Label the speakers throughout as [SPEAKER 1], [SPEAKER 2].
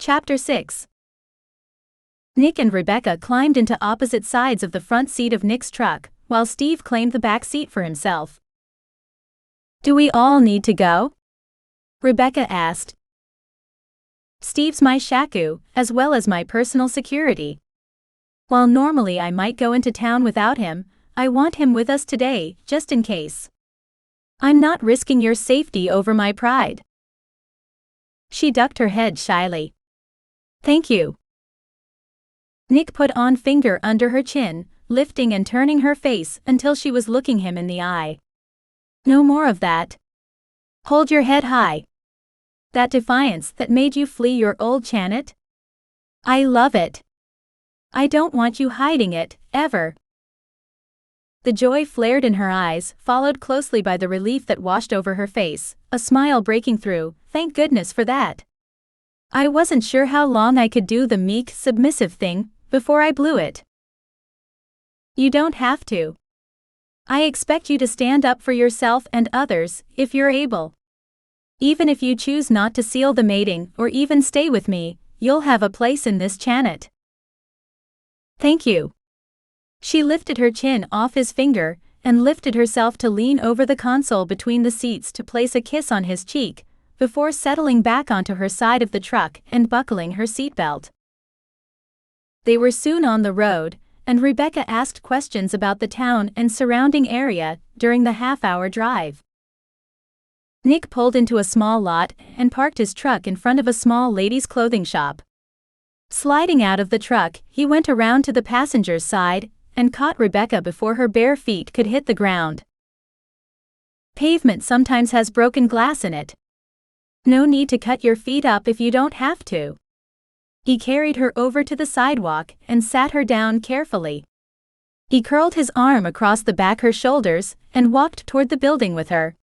[SPEAKER 1] Chapter 6. Nick and Rebecca climbed into opposite sides of the front seat of Nick's truck, while Steve claimed the back seat for himself. "Do we all need to go?" Rebecca asked. "Steve's my shaku, as well as my personal security. While normally I might go into town without him, I want him with us today, just in case. I'm not risking your safety over my pride." She ducked her head shyly. "Thank you." Nick put on finger under her chin, lifting and turning her face until she was looking him in the eye. "No more of that. Hold your head high. That defiance that made you flee your old Chanat? I love it. I don't want you hiding it, ever." The joy flared in her eyes, followed closely by the relief that washed over her face, a smile breaking through. "Thank goodness for that. I wasn't sure how long I could do the meek, submissive thing before I blew it." "You don't have to. I expect you to stand up for yourself and others, if you're able. Even if you choose not to seal the mating or even stay with me, you'll have a place in this Chanat." "Thank you." She lifted her chin off his finger and lifted herself to lean over the console between the seats to place a kiss on his cheek, before settling back onto her side of the truck and buckling her seatbelt. They were soon on the road, and Rebecca asked questions about the town and surrounding area during the half-hour drive. Nick pulled into a small lot and parked his truck in front of a small ladies' clothing shop. Sliding out of the truck, he went around to the passenger's side and caught Rebecca before her bare feet could hit the ground. "Pavement sometimes has broken glass in it. No need to cut your feet up if you don't have to." He carried her over to the sidewalk and sat her down carefully. He curled his arm across the back of her shoulders and walked toward the building with her.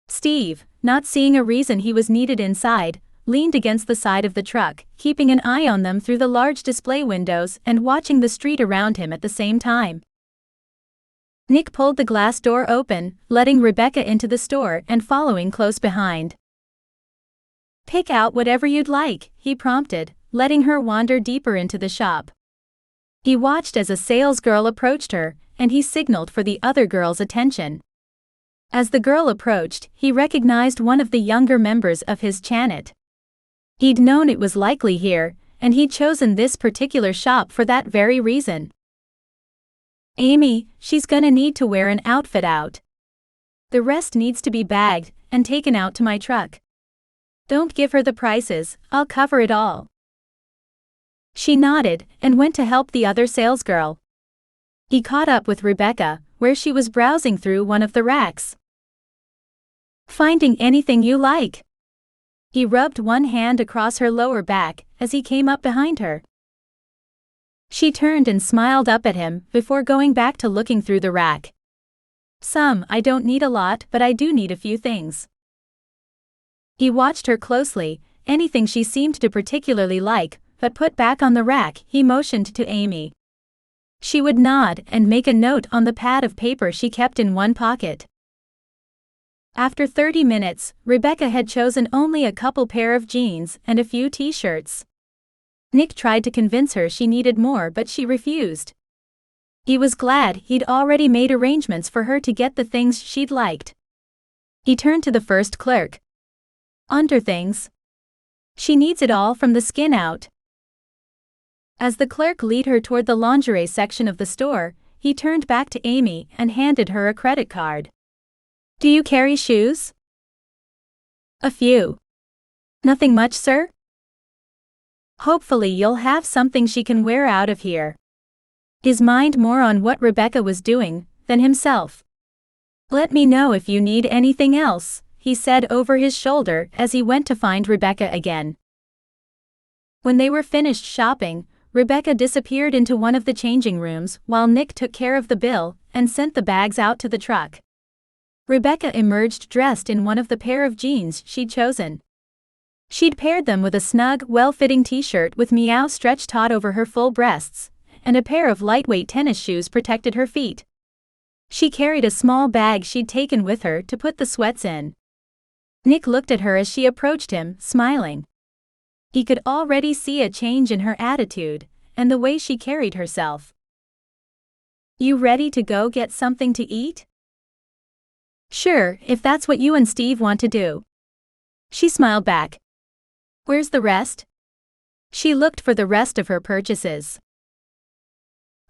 [SPEAKER 1] Steve, not seeing a reason he was needed inside, leaned against the side of the truck, keeping an eye on them through the large display windows and watching the street around him at the same time. Nick pulled the glass door open, letting Rebecca into the store and following close behind. "Pick out whatever you'd like," he prompted, letting her wander deeper into the shop. He watched as a salesgirl approached her, and he signaled for the other girl's attention. As the girl approached, he recognized one of the younger members of his Chanat. He'd known it was likely here, and he'd chosen this particular shop for that very reason. "Amy, she's gonna need to wear an outfit out. The rest needs to be bagged and taken out to my truck. Don't give her the prices, I'll cover it all." She nodded and went to help the other salesgirl. He caught up with Rebecca, where she was browsing through one of the racks. "Finding anything you like?" He rubbed one hand across her lower back as he came up behind her. She turned and smiled up at him before going back to looking through the rack. "Some, I don't need a lot, but I do need a few things." He watched her closely. Anything she seemed to particularly like, but put back on the rack, he motioned to Amy. She would nod and make a note on the pad of paper she kept in one pocket. After 30 minutes, Rebecca had chosen only a couple pair of jeans and a few t-shirts. Nick tried to convince her she needed more, but she refused. He was glad he'd already made arrangements for her to get the things she'd liked. He turned to the first clerk. "Underthings. She needs it all from the skin out." As the clerk led her toward the lingerie section of the store, he turned back to Amy and handed her a credit card. "Do you carry shoes?" "A few." "Nothing much, sir?" "Hopefully you'll have something she can wear out of here." His mind more on what Rebecca was doing than himself. "Let me know if you need anything else," he said over his shoulder as he went to find Rebecca again. When they were finished shopping, Rebecca disappeared into one of the changing rooms while Nick took care of the bill and sent the bags out to the truck. Rebecca emerged dressed in one of the pair of jeans she'd chosen. She'd paired them with a snug, well-fitting t-shirt with meow stretch taut over her full breasts, and a pair of lightweight tennis shoes protected her feet. She carried a small bag she'd taken with her to put the sweats in. Nick looked at her as she approached him, smiling. He could already see a change in her attitude and the way she carried herself. "You ready to go get something to eat?" "Sure, if that's what you and Steve want to do." She smiled back. "Where's the rest?" She looked for the rest of her purchases.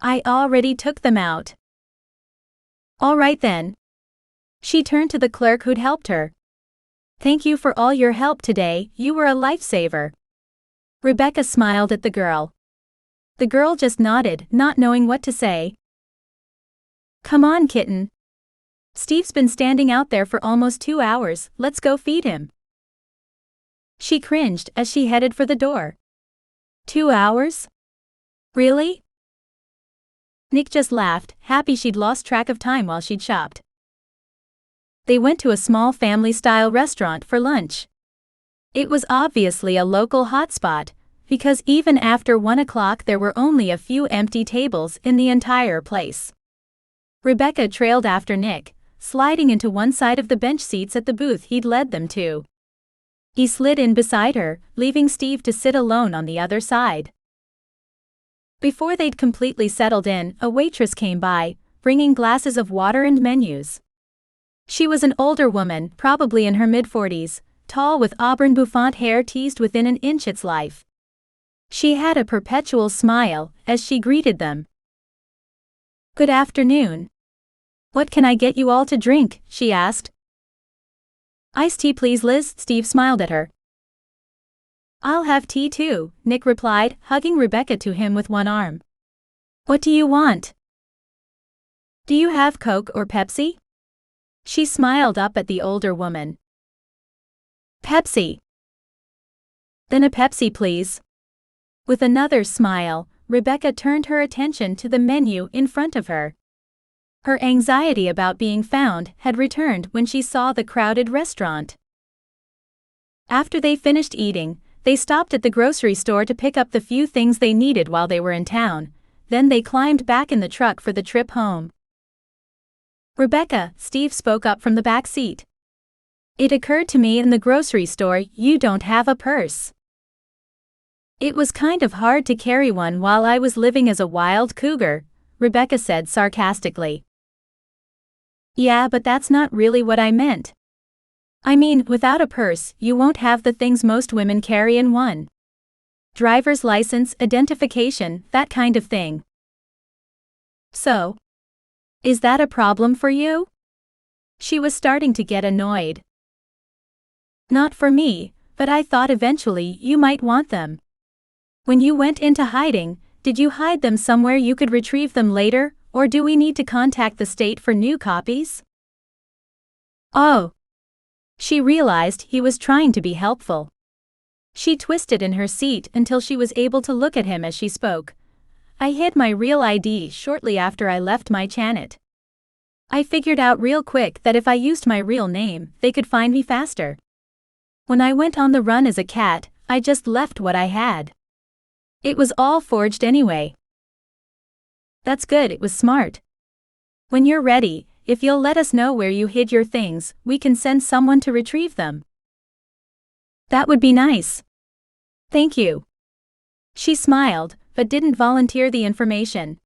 [SPEAKER 1] "I already took them out." "All right then." She turned to the clerk who'd helped her. "Thank you for all your help today, you were a lifesaver." Rebecca smiled at the girl. The girl just nodded, not knowing what to say. "Come on, kitten. Steve's been standing out there for almost 2 hours, let's go feed him." She cringed as she headed for the door. 2 hours? Really? Nick just laughed, happy she'd lost track of time while she'd shopped. They went to a small family-style restaurant for lunch. It was obviously a local hotspot, because even after 1 o'clock there were only a few empty tables in the entire place. Rebecca trailed after Nick, sliding into one side of the bench seats at the booth he'd led them to. He slid in beside her, leaving Steve to sit alone on the other side. Before they'd completely settled in, a waitress came by, bringing glasses of water and menus. She was an older woman, probably in her mid-40s, tall with auburn bouffant hair teased within an inch its life. She had a perpetual smile as she greeted them. "Good afternoon. What can I get you all to drink?" she asked. "Iced tea please, Liz," Steve smiled at her. "I'll have tea too," Nick replied, hugging Rebecca to him with one arm. "What do you want?" "Do you have Coke or Pepsi?" She smiled up at the older woman. "Pepsi." "Then a Pepsi please." With another smile, Rebecca turned her attention to the menu in front of her. Her anxiety about being found had returned when she saw the crowded restaurant. After they finished eating, they stopped at the grocery store to pick up the few things they needed while they were in town, then they climbed back in the truck for the trip home. "Rebecca," Steve spoke up from the back seat. "It occurred to me in the grocery store you don't have a purse." "It was kind of hard to carry one while I was living as a wild cougar," Rebecca said sarcastically. "Yeah, but that's not really what I meant. I mean, without a purse, you won't have the things most women carry in one. Driver's license, identification, that kind of thing." "So? Is that a problem for you?" She was starting to get annoyed. "Not for me, but I thought eventually you might want them. When you went into hiding, did you hide them somewhere you could retrieve them later, or do we need to contact the state for new copies?" "Oh." She realized he was trying to be helpful. She twisted in her seat until she was able to look at him as she spoke. "I hid my real ID shortly after I left my Chanat. I figured out real quick that if I used my real name, they could find me faster. When I went on the run as a cat, I just left what I had. It was all forged anyway." "That's good, it was smart. When you're ready, if you'll let us know where you hid your things, we can send someone to retrieve them." "That would be nice. Thank you." She smiled, but didn't volunteer the information.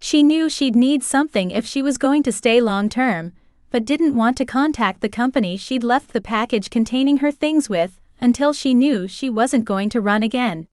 [SPEAKER 1] She knew she'd need something if she was going to stay long-term, but didn't want to contact the company she'd left the package containing her things with until she knew she wasn't going to run again.